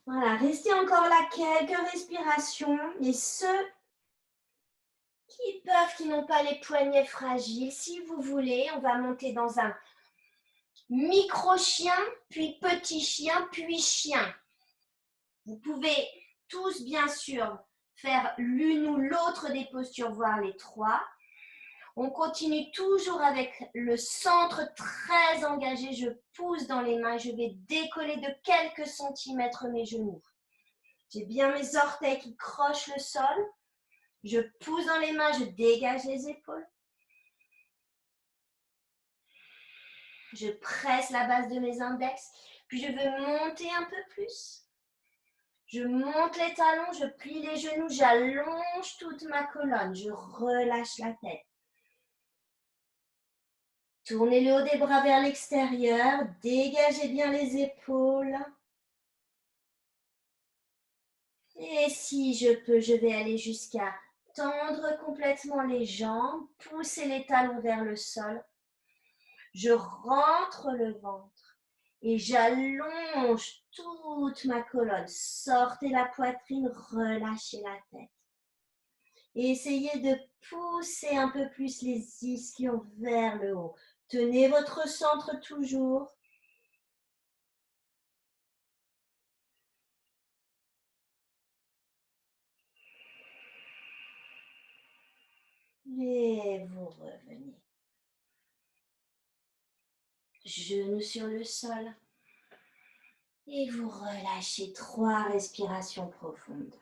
Voilà, restez encore là quelques respirations. Et ceux qui n'ont pas les poignets fragiles, si vous voulez, on va monter dans un micro-chien, puis petit chien, puis chien. Vous pouvez tous, bien sûr, faire l'une ou l'autre des postures, voire les trois. On continue toujours avec le centre très engagé. Je pousse dans les mains. Je vais décoller de quelques centimètres mes genoux. J'ai bien mes orteils qui crochent le sol. Je pousse dans les mains. Je dégage les épaules. Je presse la base de mes index. Puis je veux monter un peu plus. Je monte les talons, je plie les genoux, j'allonge toute ma colonne. Je relâche la tête. Tournez le haut des bras vers l'extérieur. Dégagez bien les épaules. Et si je peux, je vais aller jusqu'à tendre complètement les jambes, pousser les talons vers le sol. Je rentre le ventre et j'allonge toute ma colonne. Sortez la poitrine, relâchez la tête. Et essayez de pousser un peu plus les ischions vers le haut. Tenez votre centre toujours. Et vous revenez. Genoux sur le sol. Et vous relâchez 3 respirations profondes.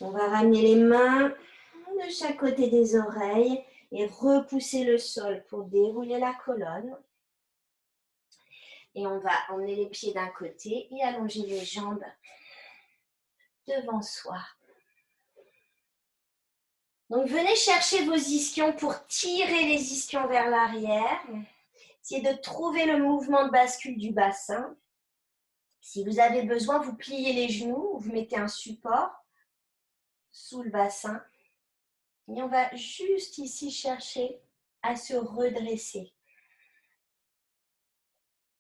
On va ramener les mains de chaque côté des oreilles et repousser le sol pour dérouler la colonne. Et on va emmener les pieds d'un côté et allonger les jambes devant soi. Donc, venez chercher vos ischions pour tirer les ischions vers l'arrière. Essayez de trouver le mouvement de bascule du bassin. Si vous avez besoin, vous pliez les genoux, vous mettez un support sous le bassin. Et on va juste ici chercher à se redresser.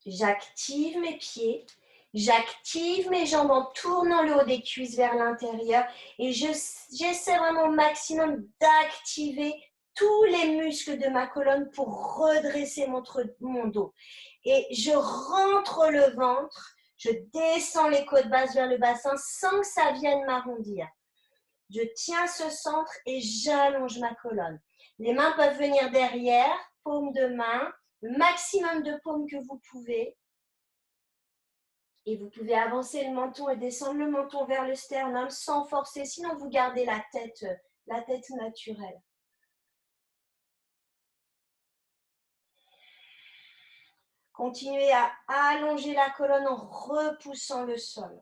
J'active mes pieds, j'active mes jambes en tournant le haut des cuisses vers l'intérieur et j'essaie vraiment au maximum d'activer tous les muscles de ma colonne pour redresser mon dos. Et je rentre le ventre, je descends les côtes basses vers le bassin sans que ça vienne m'arrondir. Je tiens ce centre et j'allonge ma colonne. Les mains peuvent venir derrière, paume de main, le maximum de paumes que vous pouvez. Et vous pouvez avancer le menton et descendre le menton vers le sternum sans forcer, sinon vous gardez la tête naturelle. Continuez à allonger la colonne en repoussant le sol.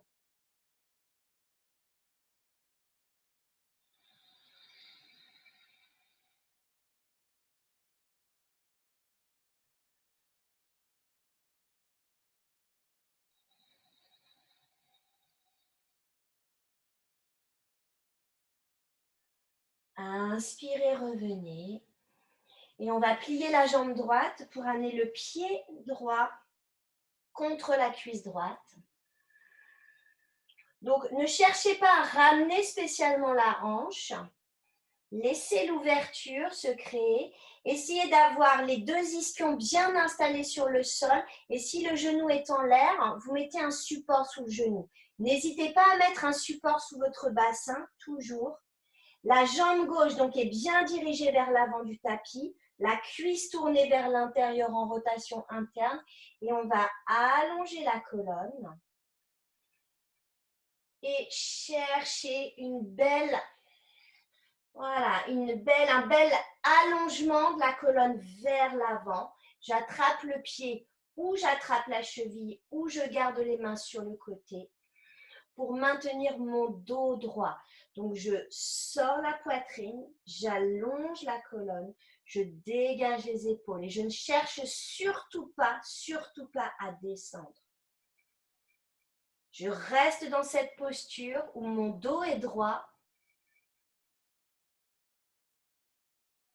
Inspirez, revenez. Et on va plier la jambe droite pour amener le pied droit contre la cuisse droite. Donc, ne cherchez pas à ramener spécialement la hanche. Laissez l'ouverture se créer. Essayez d'avoir les 2 ischions bien installés sur le sol. Et si le genou est en l'air, vous mettez un support sous le genou. N'hésitez pas à mettre un support sous votre bassin, toujours. La jambe gauche donc est bien dirigée vers l'avant du tapis. La cuisse tournée vers l'intérieur en rotation interne. Et on va allonger la colonne. Et chercher un bel allongement de la colonne vers l'avant. J'attrape le pied ou j'attrape la cheville ou je garde les mains sur le côté pour maintenir mon dos droit. Donc, je sors la poitrine, j'allonge la colonne, je dégage les épaules et je ne cherche surtout pas à descendre. Je reste dans cette posture où mon dos est droit.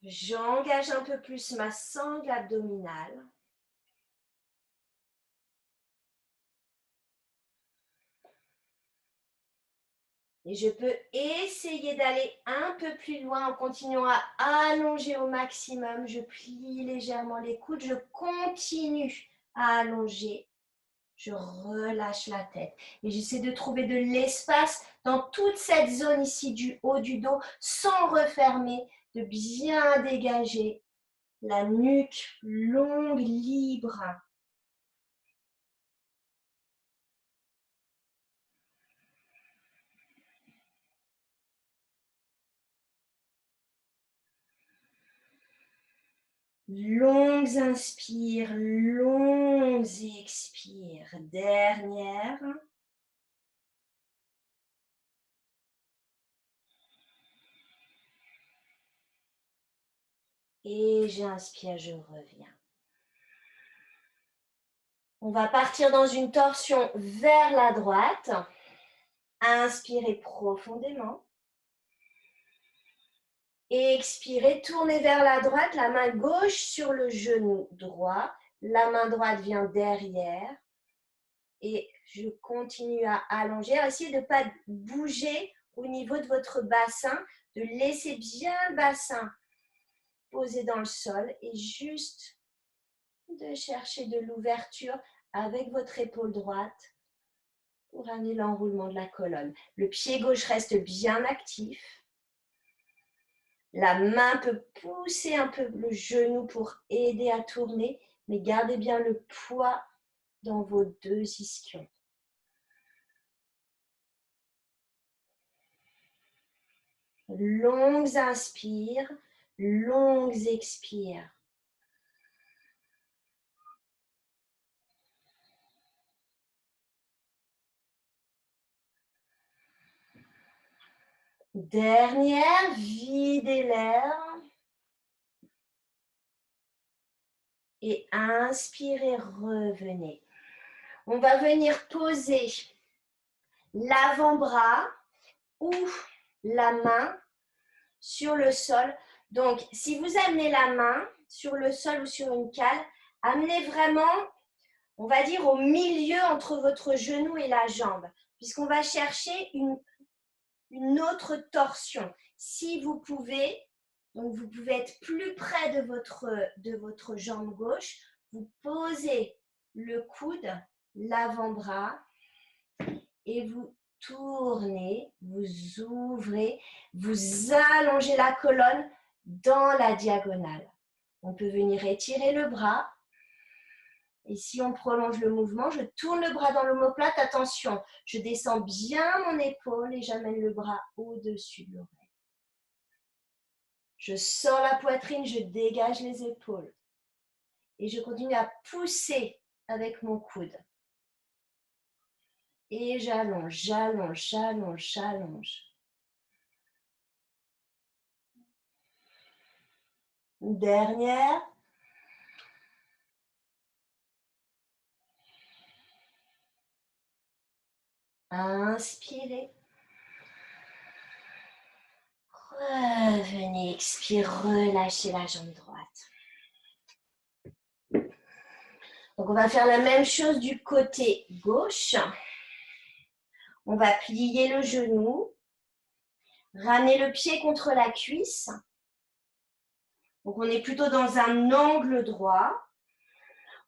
J'engage un peu plus ma sangle abdominale. Et je peux essayer d'aller un peu plus loin en continuant à allonger au maximum. Je plie légèrement les coudes, je continue à allonger. Je relâche la tête et j'essaie de trouver de l'espace dans toute cette zone ici du haut du dos sans refermer, de bien dégager la nuque longue, libre. Longues inspires, longues expires. Dernière. Et j'inspire, je reviens. On va partir dans une torsion vers la droite. Inspirez profondément. Expirez, tournez vers la droite, la main gauche sur le genou droit. La main droite vient derrière. Et je continue à allonger. Essayez de ne pas bouger au niveau de votre bassin, de laisser bien le bassin posé dans le sol et juste de chercher de l'ouverture avec votre épaule droite pour amener l'enroulement de la colonne. Le pied gauche reste bien actif. La main peut pousser un peu le genou pour aider à tourner, mais gardez bien le poids dans vos deux ischions. Longues inspires, longues expires. Dernière, videz l'air. Et inspirez, revenez. On va venir poser l'avant-bras ou la main sur le sol. Donc, si vous amenez la main sur le sol ou sur une cale, amenez vraiment, on va dire, au milieu entre votre genou et la jambe, puisqu'on va chercher une autre torsion. Si vous pouvez, donc vous pouvez être plus près de votre jambe gauche, vous posez le coude, l'avant-bras et vous tournez, vous ouvrez, vous allongez la colonne dans la diagonale. On peut venir étirer le bras. Et si on prolonge le mouvement, je tourne le bras dans l'omoplate. Attention, je descends bien mon épaule et j'amène le bras au-dessus de l'oreille. Je sors la poitrine, je dégage les épaules. Et je continue à pousser avec mon coude. Et j'allonge, j'allonge, j'allonge, j'allonge. Une dernière. Inspirez. Revenez, expirez, relâchez la jambe droite. Donc, on va faire la même chose du côté gauche. On va plier le genou, ramener le pied contre la cuisse. Donc, on est plutôt dans un angle droit.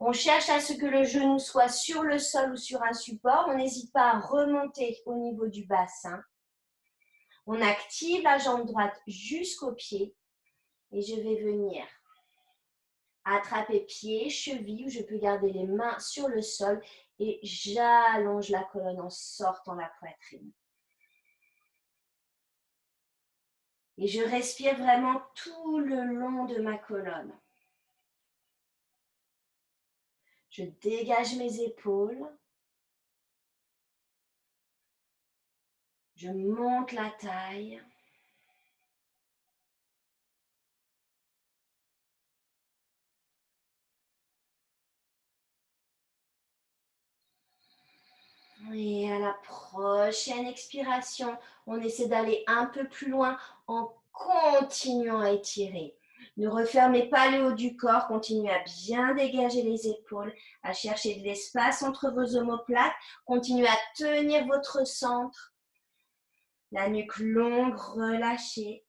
On cherche à ce que le genou soit sur le sol ou sur un support. On n'hésite pas à remonter au niveau du bassin. On active la jambe droite jusqu'au pied et je vais venir attraper pied, cheville, où je peux garder les mains sur le sol et j'allonge la colonne en sortant la poitrine. Et je respire vraiment tout le long de ma colonne. Je dégage mes épaules. Je monte la taille. Et à la prochaine expiration, on essaie d'aller un peu plus loin en continuant à étirer. Ne refermez pas le haut du corps, continuez à bien dégager les épaules, à chercher de l'espace entre vos omoplates, continuez à tenir votre centre. La nuque longue, relâchée.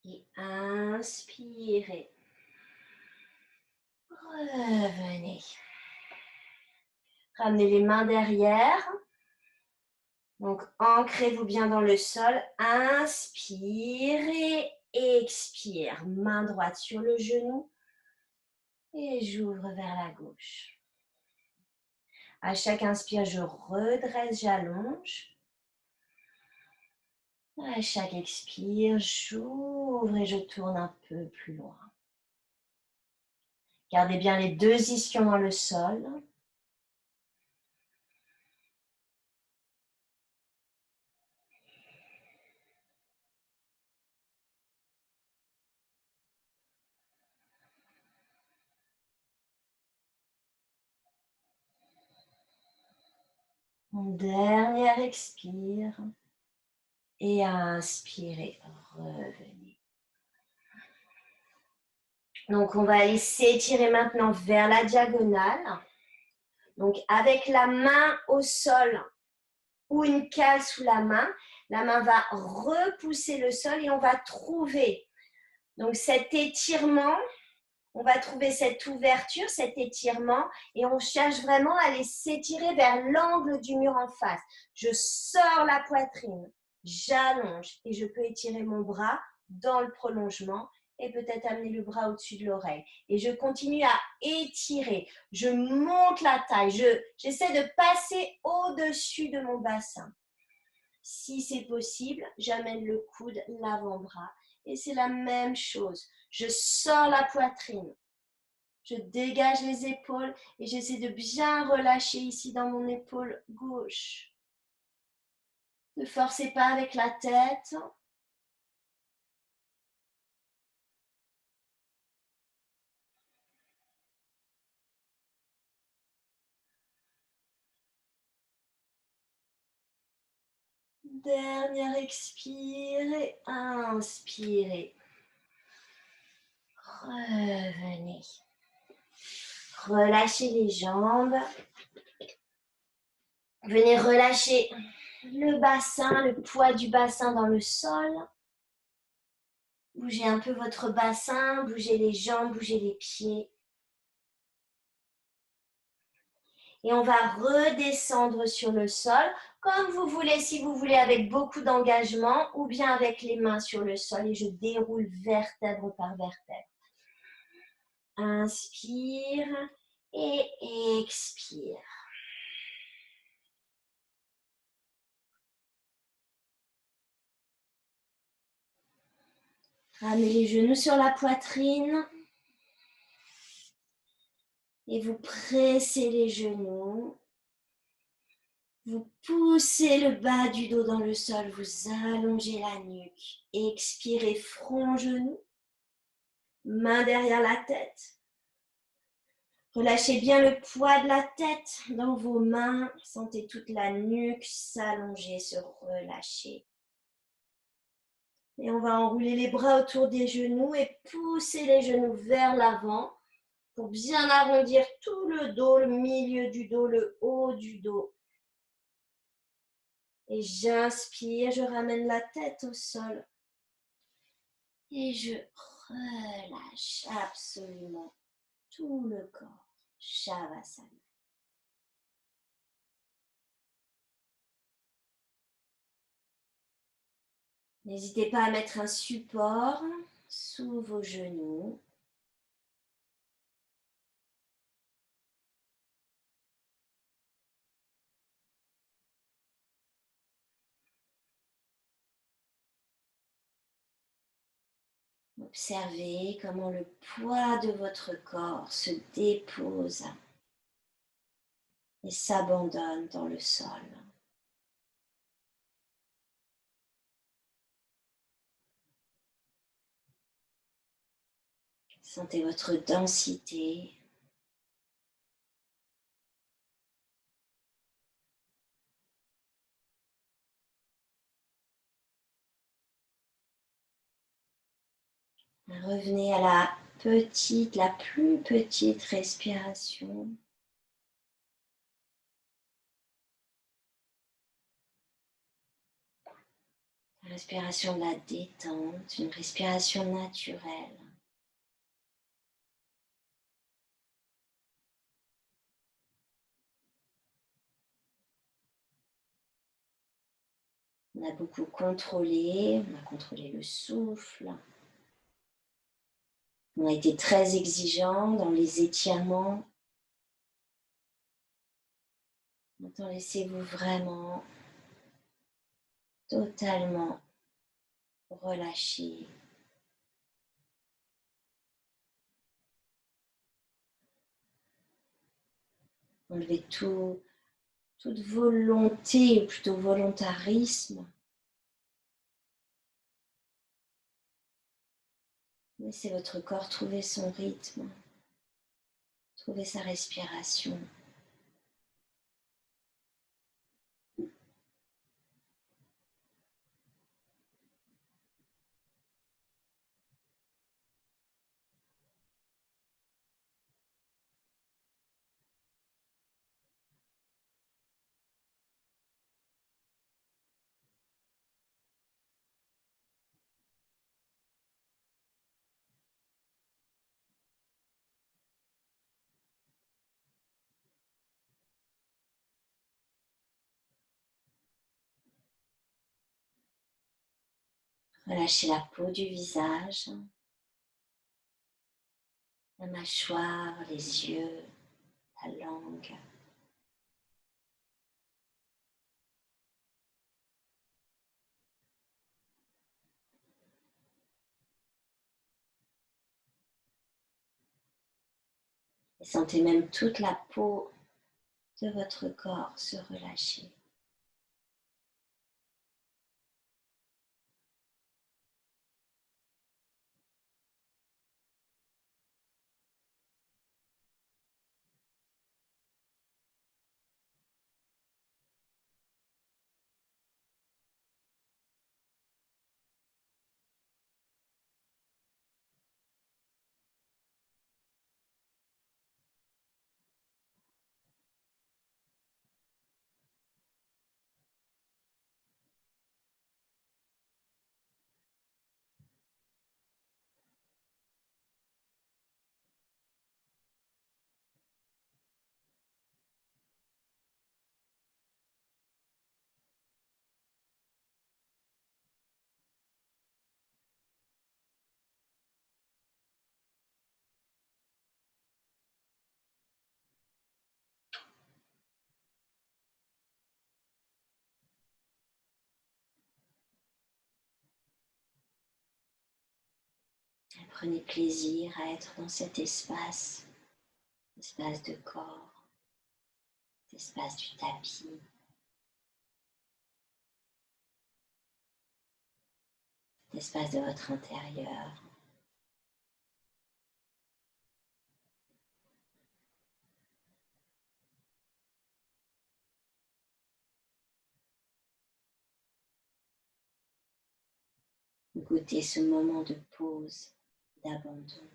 Et inspirez. Revenez. Ramenez les mains derrière. Donc, ancrez-vous bien dans le sol. Inspirez. Expire. Main droite sur le genou. Et j'ouvre vers la gauche. À chaque inspire, je redresse, j'allonge. À chaque expire, j'ouvre et je tourne un peu plus loin. Gardez bien les deux ischions dans le sol. Dernière expire. Et inspirez, revenez. Donc, on va aller s'étirer maintenant vers la diagonale. Donc, avec la main au sol ou une cale sous la main va repousser le sol et on va trouver donc cet étirement. On va trouver cette ouverture, cet étirement et on cherche vraiment à aller s'étirer vers l'angle du mur en face. Je sors la poitrine, j'allonge et je peux étirer mon bras dans le prolongement et peut-être amener le bras au-dessus de l'oreille. Et je continue à étirer. Je monte la taille. J'essaie de passer au-dessus de mon bassin. Si c'est possible, j'amène le coude, l'avant-bras. Et c'est la même chose. Je sors la poitrine. Je dégage les épaules et j'essaie de bien relâcher ici dans mon épaule gauche. Ne forcez pas avec la tête. Dernière expire et inspirez. Revenez. Relâchez les jambes. Venez relâcher le bassin, le poids du bassin dans le sol. Bougez un peu votre bassin, bougez les jambes, bougez les pieds. Et on va redescendre sur le sol, comme vous voulez, si vous voulez, avec beaucoup d'engagement ou bien avec les mains sur le sol et je déroule vertèbre par vertèbre. Inspire et expire. Ramenez les genoux sur la poitrine et vous pressez les genoux. Vous poussez le bas du dos dans le sol, vous allongez la nuque. Expirez, front, genou, main derrière la tête. Relâchez bien le poids de la tête dans vos mains. Sentez toute la nuque s'allonger, se relâcher. Et on va enrouler les bras autour des genoux et pousser les genoux vers l'avant pour bien arrondir tout le dos, le milieu du dos, le haut du dos. Et j'inspire, je ramène la tête au sol. Et je relâche absolument tout le corps. Shavasana. N'hésitez pas à mettre un support sous vos genoux. Observez comment le poids de votre corps se dépose et s'abandonne dans le sol. Sentez votre densité. Revenez à la plus petite respiration. La respiration de la détente, une respiration naturelle. On a beaucoup contrôlé, on a contrôlé le souffle. On a été très exigeant dans les étirements. Maintenant, laissez-vous vraiment totalement relâcher. Enlevez toute volonté, ou plutôt volontarisme. Laissez votre corps trouver son rythme, trouver sa respiration. Relâchez la peau du visage, la mâchoire, les yeux, la langue. Et sentez même toute la peau de votre corps se relâcher. Et prenez plaisir à être dans cet espace de corps, espace du tapis. L'espace de votre intérieur. Goûtez ce moment de pause, d'abandon.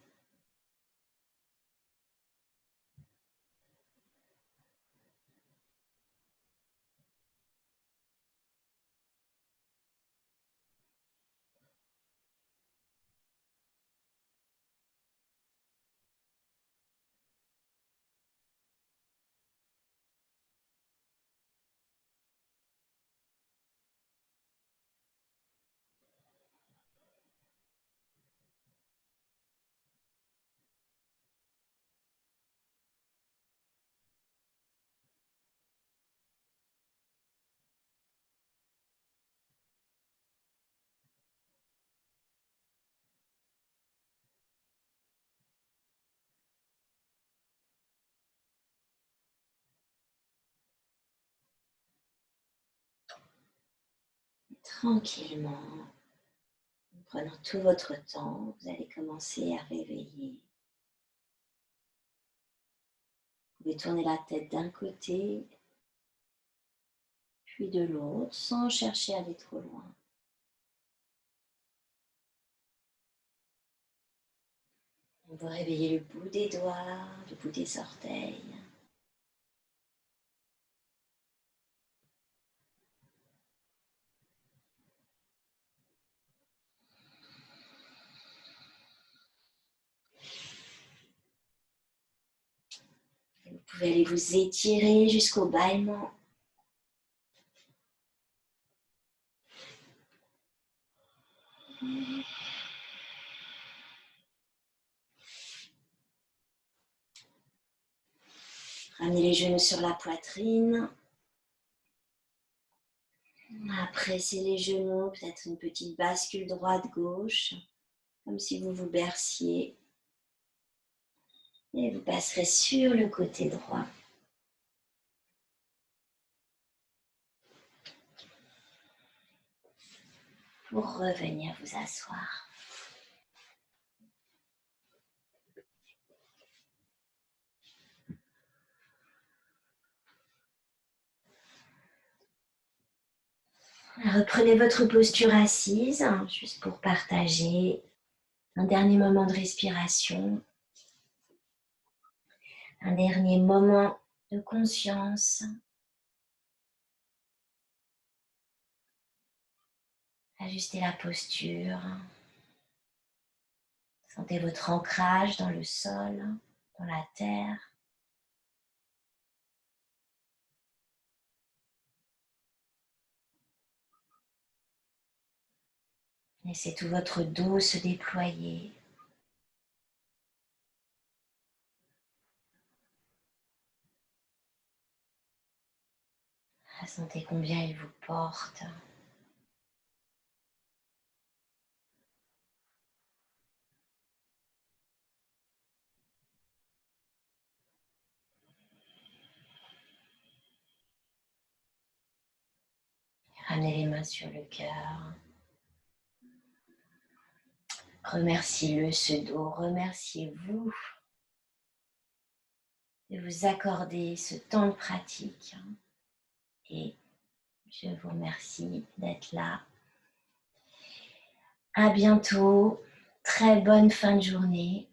Tranquillement, en prenant tout votre temps, vous allez commencer à réveiller. Vous pouvez tourner la tête d'un côté, puis de l'autre, sans chercher à aller trop loin. Vous réveillez le bout des doigts, le bout des orteils. Vous pouvez aller vous étirer jusqu'au bâillement. Ramenez les genoux sur la poitrine. Pressez les genoux, peut-être une petite bascule droite-gauche, comme si vous vous berciez. Et vous passerez sur le côté droit. Pour revenir vous asseoir. Reprenez votre posture assise, juste pour partager un dernier moment de respiration, un dernier moment de conscience. Ajustez la posture. Sentez votre ancrage dans le sol, dans la terre. Laissez tout votre dos se déployer. Sentez combien il vous porte. Ramenez les mains sur le cœur. Remerciez-le, ce dos. Remerciez-vous de vous accorder ce temps de pratique. Et je vous remercie d'être là. À bientôt. Très bonne fin de journée.